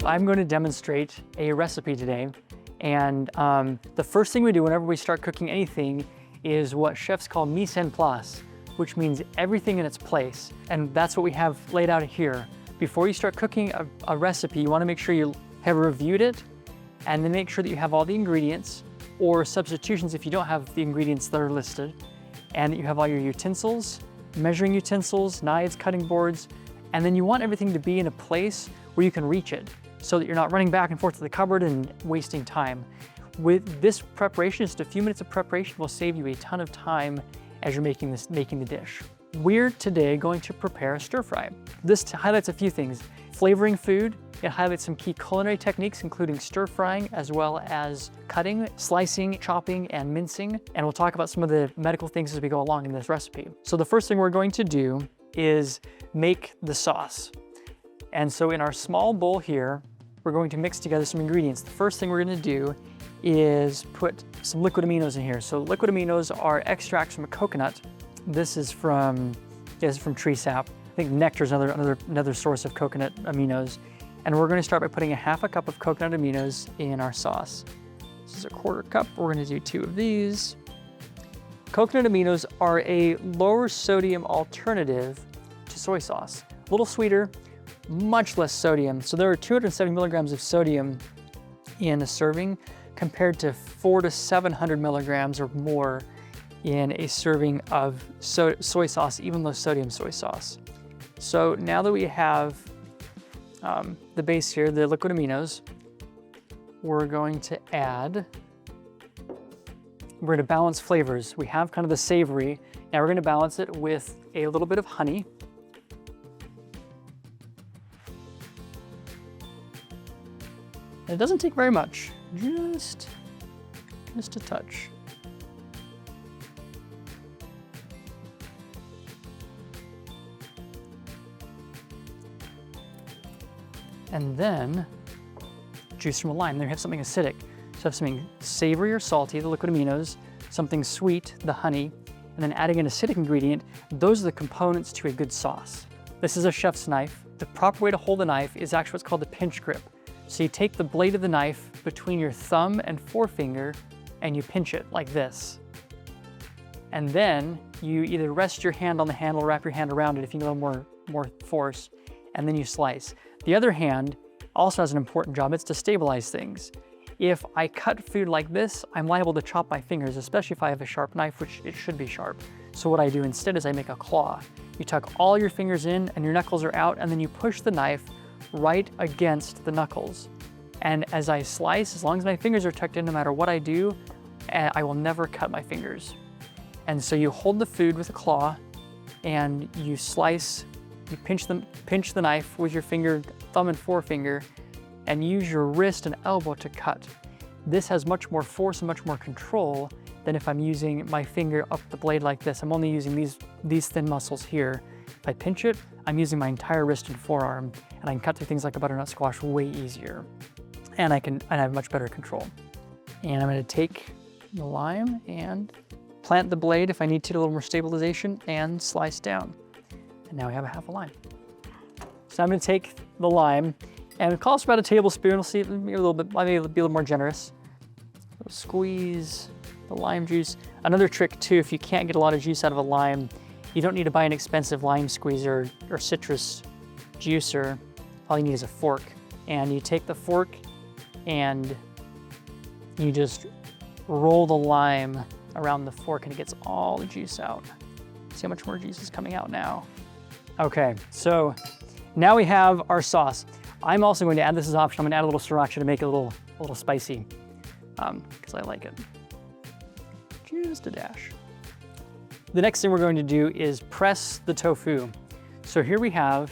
I'm going to demonstrate a recipe today. And the first thing we do whenever we start cooking anything is what chefs call mise en place, which means everything in its place. And that's what we have laid out here. Before you start cooking a recipe, you want to make sure you have reviewed it, and then make sure that you have all the ingredients or substitutions if you don't have the ingredients that are listed, and that you have all your utensils, measuring utensils, knives, cutting boards, and then you want everything to be in a place where you can reach it so that you're not running back and forth to the cupboard and wasting time. With this preparation, just a few minutes of preparation will save you a ton of time as you're making the dish. We're today going to prepare a stir fry. This highlights a few things. Flavoring food, it highlights some key culinary techniques, including stir frying, as well as cutting, slicing, chopping, and mincing. And we'll talk about some of the medical things as we go along in this recipe. So the first thing we're going to do is make the sauce. And so in our small bowl here, we're going to mix together some ingredients. The first thing we're going to do is put some liquid aminos in here. So liquid aminos are extracts from a coconut. This is from tree sap. I think nectar is another source of coconut aminos. And we're going to start by putting a half a cup of coconut aminos in our sauce. This is a 1/4 cup. We're going to do 2 of these. Coconut aminos are a lower sodium alternative to soy sauce. A little sweeter, much less sodium. So there are 270 milligrams of sodium in a serving compared to 400 to 700 milligrams or more in a serving of soy sauce, even low sodium soy sauce. So now that we have the base here, the liquid aminos, we're going to balance flavors. We have kind of the savory. Now we're going to balance it with a little bit of honey. And it doesn't take very much, just a touch. And then juice from a lime. There you have something acidic. So have something savory or salty, the liquid aminos, something sweet, the honey, and then adding an acidic ingredient. Those are the components to a good sauce. This is a chef's knife. The proper way to hold a knife is actually what's called the pinch grip. So you take the blade of the knife between your thumb and forefinger and you pinch it like this. And then you either rest your hand on the handle or wrap your hand around it if you need a little more force, and then you slice. The other hand also has an important job. It's to stabilize things. If I cut food like this, I'm liable to chop my fingers, especially if I have a sharp knife, which it should be sharp. So what I do instead is I make a claw. You tuck all your fingers in and your knuckles are out, and then you push the knife right against the knuckles. And as I slice, as long as my fingers are tucked in, no matter what I do, I will never cut my fingers. And so you hold the food with a claw and you slice. You pinch the knife with your finger, thumb and forefinger, and use your wrist and elbow to cut. This has much more force and much more control than if I'm using my finger up the blade like this. I'm only using these thin muscles here. If I pinch it, I'm using my entire wrist and forearm, and I can cut through things like a butternut squash way easier. And I have much better control. And I'm gonna take the lime and plant the blade if I need to, a little more stabilization, and slice down. And now we have a half a lime. So I'm gonna take the lime, and it calls for about a tablespoon. We'll see, maybe a little bit, I may be a little more generous. So squeeze the lime juice. Another trick too, if you can't get a lot of juice out of a lime, you don't need to buy an expensive lime squeezer or citrus juicer. All you need is a fork. And you take the fork and you just roll the lime around the fork and it gets all the juice out. See how much more juice is coming out now. Okay, so now we have our sauce. I'm also going to add, this is optional, I'm gonna add a little Sriracha to make it a little spicy, because I like it. Just a dash. The next thing we're going to do is press the tofu. So here we have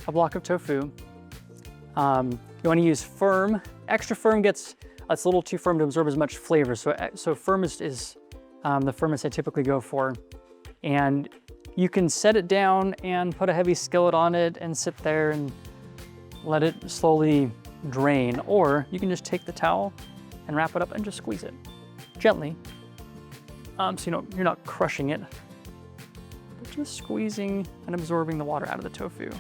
a block of tofu. You wanna use firm. Extra firm it's a little too firm to absorb as much flavor. So firm is the firmest I typically go for. And you can set it down and put a heavy skillet on it and sit there and let it slowly drain. Or you can just take the towel and wrap it up and just squeeze it gently. So you're not crushing it, but just squeezing and absorbing the water out of the tofu.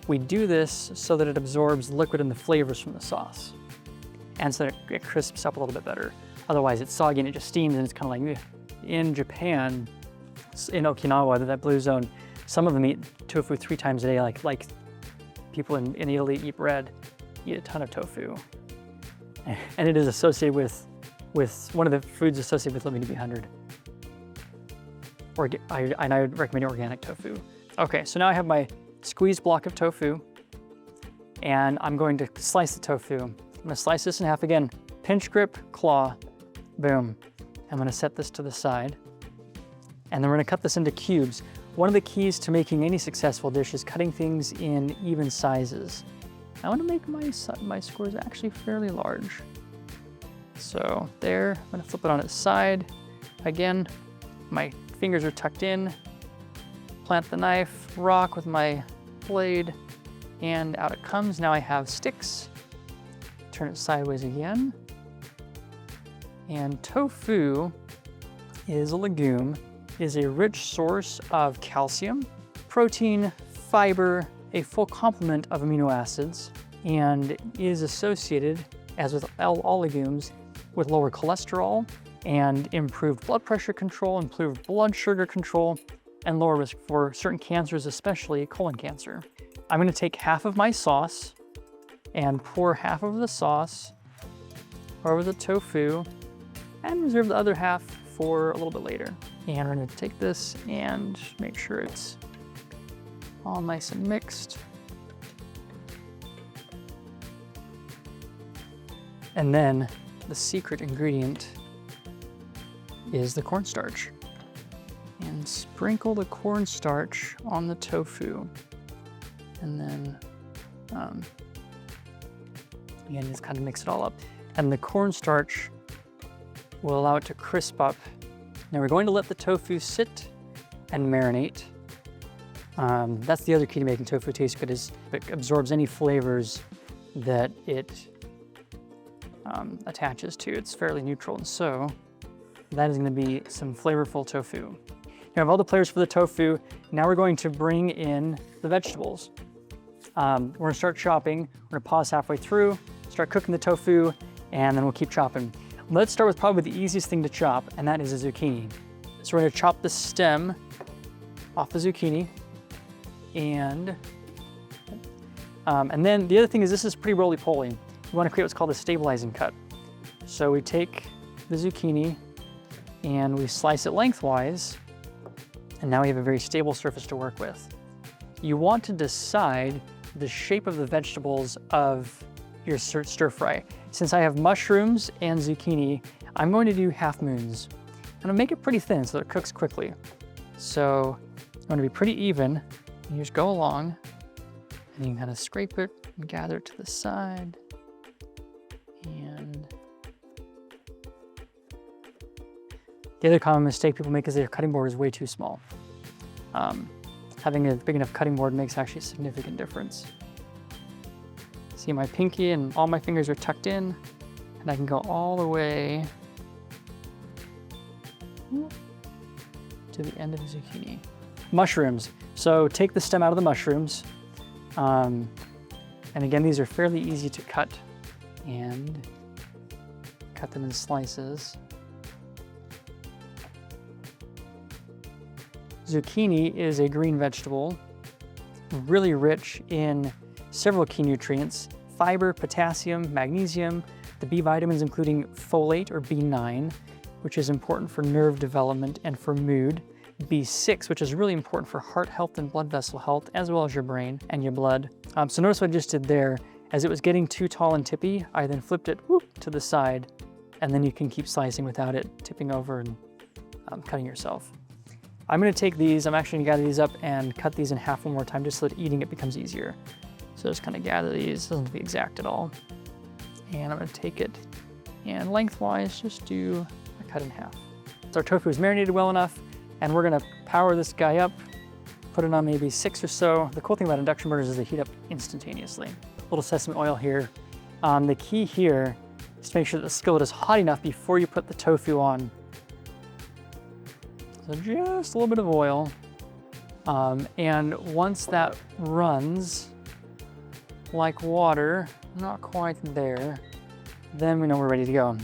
We do this so that it absorbs the liquid and the flavors from the sauce, and so that it crisps up a little bit better. Otherwise it's soggy and it just steams and it's kind of like, in Japan, in Okinawa, that blue zone, some of them eat tofu 3 times a day, like people in Italy eat bread, eat a ton of tofu. And it is associated with one of the foods associated with living to be 100. And I would recommend organic tofu. Okay, so now I have my squeezed block of tofu, and I'm going to slice the tofu. I'm gonna slice this in half again, pinch grip, claw, boom. I'm gonna set this to the side, and then we're gonna cut this into cubes. One of the keys to making any successful dish is cutting things in even sizes. I wanna make my squares actually fairly large. So there, I'm gonna flip it on its side. Again, my fingers are tucked in, plant the knife, rock with my blade, and out it comes. Now I have sticks. Turn it sideways again. And tofu is a legume, is a rich source of calcium, protein, fiber, a full complement of amino acids, and is associated, as with all legumes, with lower cholesterol and improved blood pressure control, improved blood sugar control, and lower risk for certain cancers, especially colon cancer. I'm gonna take half of my sauce and pour half of the sauce over the tofu and reserve the other half for a little bit later. And we're gonna take this and make sure it's all nice and mixed. And then the secret ingredient is the cornstarch. And sprinkle the cornstarch on the tofu. And then, again, just kind of mix it all up. And the cornstarch will allow it to crisp up. Now we're going to let the tofu sit and marinate. That's the other key to making tofu taste good, is it absorbs any flavors that it attaches to. It's fairly neutral, and so that is going to be some flavorful tofu. Now we have all the flavors for the tofu. Now we're going to bring in the vegetables. We're going to start chopping. We're going to pause halfway through, start cooking the tofu, and then we'll keep chopping. Let's start with probably the easiest thing to chop, and that is a zucchini. So we're going to chop the stem off the zucchini, and then the other thing is, this is pretty roly-poly. We want to create what's called a stabilizing cut. So we take the zucchini and we slice it lengthwise, and now we have a very stable surface to work with. You want to decide the shape of the vegetables of your stir fry. Since I have mushrooms and zucchini, I'm going to do half moons. I'm gonna make it pretty thin so that it cooks quickly. So I'm gonna be pretty even. You just go along, and you can kind of scrape it and gather it to the side. And the other common mistake people make is their cutting board is way too small. Having a big enough cutting board makes actually a significant difference. See, my pinky and all my fingers are tucked in, and I can go all the way to the end of the zucchini. Mushrooms. So take the stem out of the mushrooms. And again, these are fairly easy to cut, and cut them in slices. Zucchini is a green vegetable, really rich in several key nutrients: fiber, potassium, magnesium, the B vitamins including folate or B9, which is important for nerve development and for mood, B6, which is really important for heart health and blood vessel health, as well as your brain and your blood. So notice what I just did there. As it was getting too tall and tippy, I then flipped it to the side, and then you can keep slicing without it tipping over and cutting yourself. I'm gonna take these, I'm actually gonna gather these up and cut these in half one more time, just so that eating it becomes easier. So just kind of gather these, doesn't have to be exact at all. And I'm gonna take it and lengthwise just do a cut in half. So our tofu is marinated well enough, and we're gonna power this guy up, put it on maybe 6 or so. The cool thing about induction burners is they heat up instantaneously. A little sesame oil here. The key here is to make sure that the skillet is hot enough before you put the tofu on. So just a little bit of oil. And once that runs, like water, not quite there, then we know we're ready to go.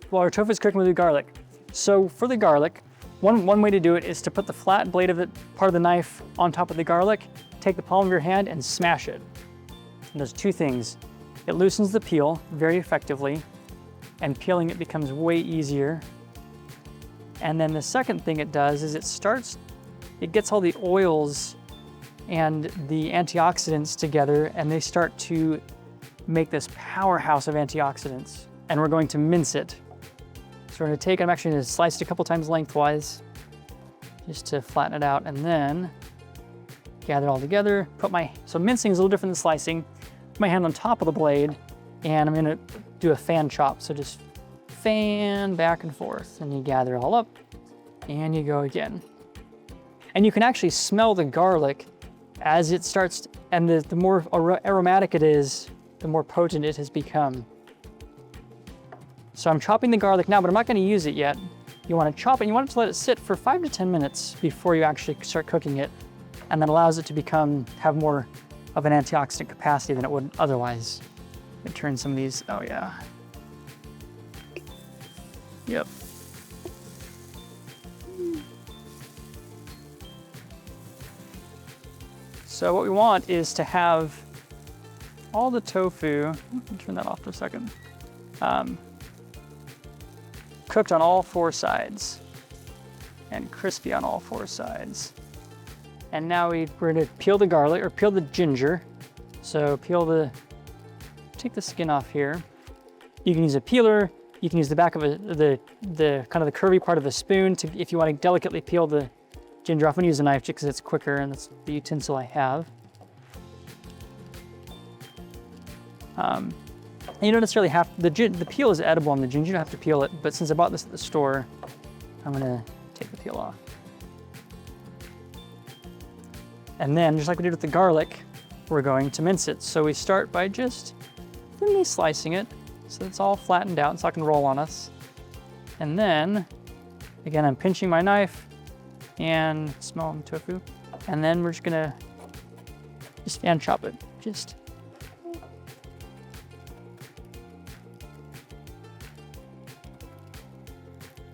While our tofu is cooking, we'll do garlic. So for the garlic, one way to do it is to put the flat blade of it, part of the knife, on top of the garlic, take the palm of your hand and smash it. And does two things. It loosens the peel very effectively, and peeling it becomes way easier. And then the second thing it does is it gets all the oils and the antioxidants together, and they start to make this powerhouse of antioxidants. And we're going to mince it. So we're gonna I'm actually gonna slice it a couple times lengthwise, just to flatten it out, and then gather it all together. So mincing is a little different than slicing. Put my hand on top of the blade, and I'm gonna do a fan chop. So just fan back and forth, and you gather it all up, and you go again. And you can actually smell the garlic as it starts, and the more aromatic it is, the more potent it has become. So I'm chopping the garlic now, but I'm not gonna use it yet. You wanna chop it, you want to let it sit for 5 to 10 minutes before you actually start cooking it. And that allows it to have more of an antioxidant capacity than it would otherwise. It turns some of these, oh yeah. Yep. So what we want is to have all the tofu, let me turn that off for a second, cooked on all 4 sides and crispy on all 4 sides. And now we're gonna peel the garlic, or peel the ginger. So take the skin off here. You can use a peeler, you can use the back of the kind of the curvy part of a spoon if you want to delicately peel the ginger off. I'm gonna use a knife just because it's quicker and that's the utensil I have. And you don't necessarily have, the peel is edible on the ginger, you don't have to peel it, but since I bought this at the store, I'm gonna take the peel off. And then, just like we did with the garlic, we're going to mince it. So we start by just thinly slicing it, so it's all flattened out, it's not gonna roll on us. And then, again, I'm pinching my knife and smelling the tofu. And then we're just gonna fan chop it,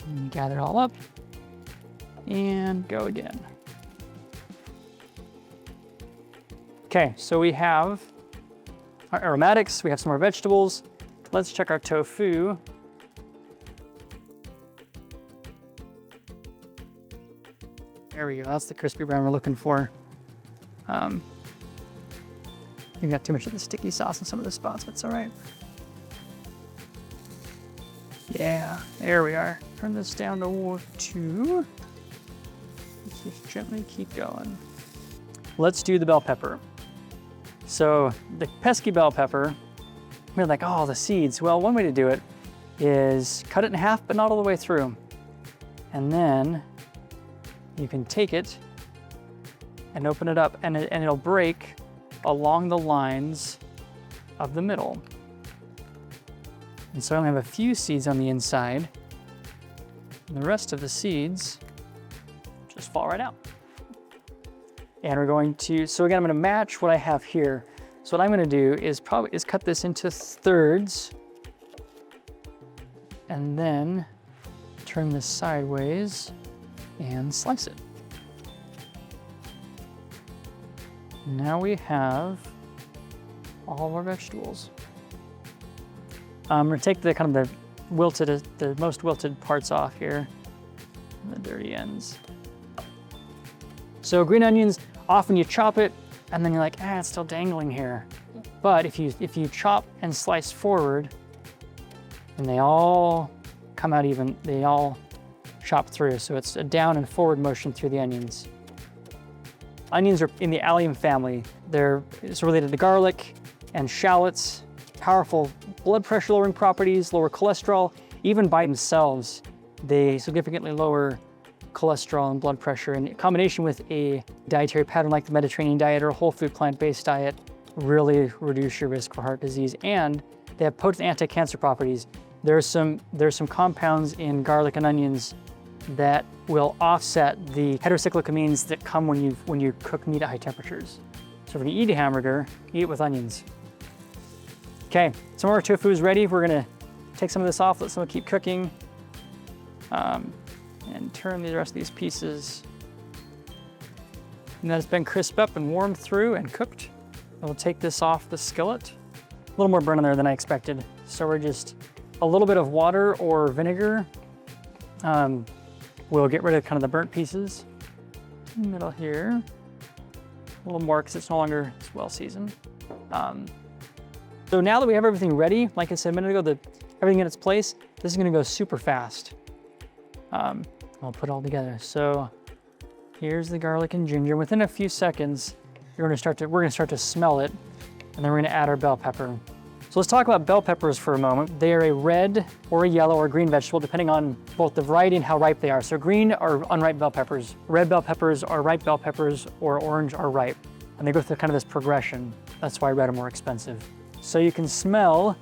and gather it all up and go again. Okay, so we have our aromatics, we have some more vegetables. Let's check our tofu. There we go, that's the crispy brown we're looking for. You got too much of the sticky sauce in some of the spots, but it's all right. Yeah, there we are. Turn this down to 2. Let's just gently keep going. Let's do the bell pepper. So the pesky bell pepper, we're like, oh, the seeds. Well, one way to do it is cut it in half, but not all the way through. And then you can take it and open it up, and it'll break along the lines of the middle. And so I only have a few seeds on the inside, and the rest of the seeds just fall right out. And we're going to, so again, I'm gonna match what I have here. So what I'm gonna do is cut this into thirds, and then turn this sideways and slice it. Now we have all of our vegetables. I'm gonna take the kind of the most wilted parts off here, and the dirty ends. So green onions, often you chop it and then you're like, it's still dangling here. But if you chop and slice forward, and they all come out even, they all chop through. So it's a down and forward motion through the onions. Onions are in the allium family. It's related to garlic and shallots, powerful blood pressure lowering properties, lower cholesterol. Even by themselves, they significantly lower cholesterol and blood pressure. And in combination with a dietary pattern like the Mediterranean diet or a whole food plant-based diet, really reduce your risk for heart disease. And they have potent anti-cancer properties. there's some compounds in garlic and onions that will offset the heterocyclic that come when you cook meat at high temperatures. So if you eat a hamburger, eat it with onions. Okay, some of our tofu is ready. We're gonna take some of this off, let some keep cooking, and turn the rest of these pieces. And that has been crisped up and warmed through and cooked. And we'll take this off the skillet. A little more burn on there than I expected. So we're just a little bit of water or vinegar. We'll get rid of kind of the burnt pieces. In the middle here. A little more because it's no longer as well seasoned. So now that we have everything ready, like I said a minute ago, everything in its place, this is gonna go super fast. I'll put it all together. So here's the garlic and ginger. Within a few seconds, we're gonna start to smell it, and then we're gonna add our bell pepper. So let's talk about bell peppers for a moment. They are a red or a yellow or a green vegetable, depending on both the variety and how ripe they are. So green are unripe bell peppers. Red bell peppers are ripe bell peppers, or orange are ripe. And they go through kind of this progression. That's why red are more expensive. So you can smell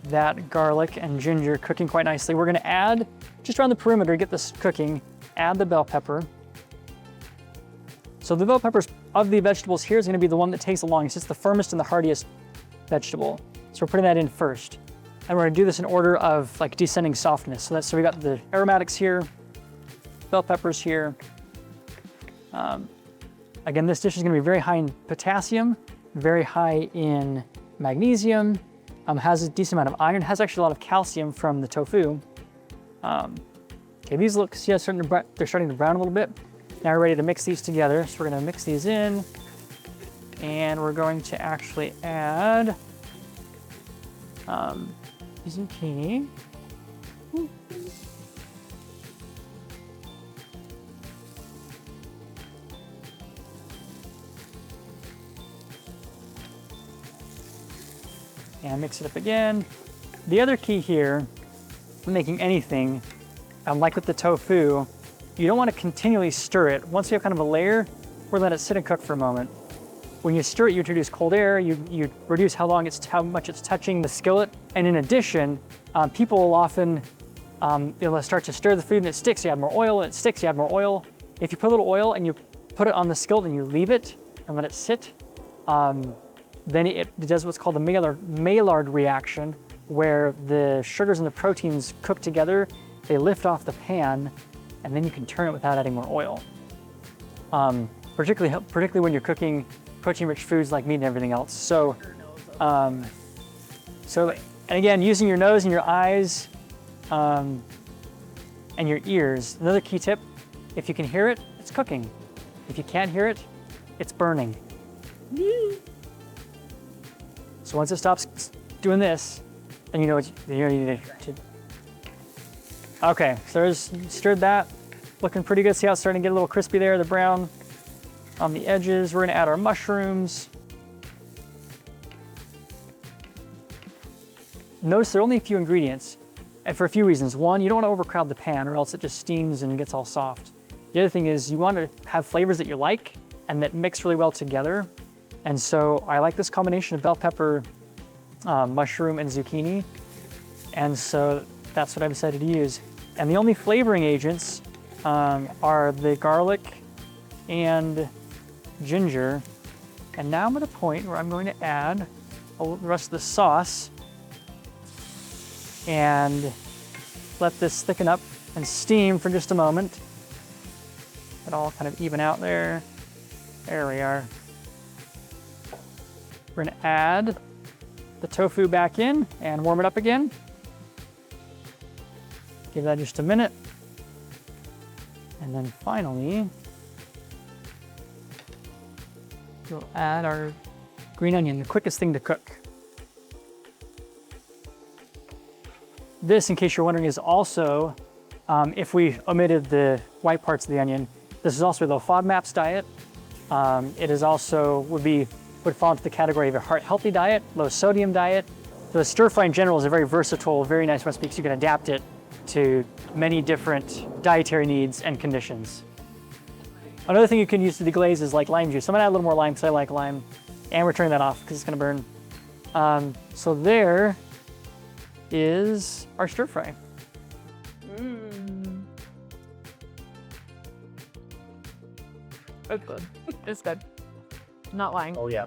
that garlic and ginger cooking quite nicely. We're gonna add, just around the perimeter to get this cooking, add the bell pepper. So the bell peppers of the vegetables here is gonna be the one that takes the longest. It's the firmest and the hardiest vegetable. So we're putting that in first. And we're gonna do this in order of like descending softness. So we got the aromatics here, bell peppers here. Again, this dish is gonna be very high in potassium, very high in magnesium, has a decent amount of iron, has actually a lot of calcium from the tofu. Okay, these look, see how they're starting to brown a little bit. Now we're ready to mix these together. So we're gonna mix these in, and we're going to actually add zucchini. And mix it up again. The other key here, when making anything, like with the tofu, you don't want to continually stir it. Once you have kind of a layer, we're let it sit and cook for a moment. When you stir it, you introduce cold air, you reduce how much it's touching the skillet. And in addition, people will often they'll start to stir the food and it sticks, you add more oil, and it sticks, you add more oil. If you put a little oil and you put it on the skillet and you leave it and let it sit, then it does what's called the Maillard reaction, where the sugars and the proteins cook together, they lift off the pan, and then you can turn it without adding more oil. Particularly when you're cooking protein-rich foods like meat and everything else. So and again, using your nose and your eyes and your ears. Another key tip, if you can hear it, it's cooking. If you can't hear it, it's burning. So once it stops doing this, then you know what you need to. Okay, so there's stirred that. Looking pretty good. See how it's starting to get a little crispy there, the brown on the edges. We're gonna add our mushrooms. Notice there are only a few ingredients, and for a few reasons. One, you don't want to overcrowd the pan or else it just steams and gets all soft. The other thing is you want to have flavors that you like and that mix really well together. And so I like this combination of bell pepper, mushroom, and zucchini. And so that's what I've decided to use. And the only flavoring agents are the garlic and ginger. And now I'm at a point where I'm going to add the rest of the sauce and let this thicken up and steam for just a moment. It all kind of even out there. There we are. We're gonna add the tofu back in and warm it up again. Give that just a minute. And then finally, we'll add our green onion, the quickest thing to cook. This, in case you're wondering, is also, if we omitted the white parts of the onion, this is also the FODMAP's diet. It is also, would fall into the category of a heart-healthy diet, low sodium diet. So the stir fry in general is a very versatile, very nice recipe because you can adapt it to many different dietary needs and conditions. Another thing you can use to deglaze is like lime juice. I'm gonna add a little more lime because I like lime. And we're turning that off because it's gonna burn. So there is our stir fry. It's good. It's good. Not lying. Oh yeah.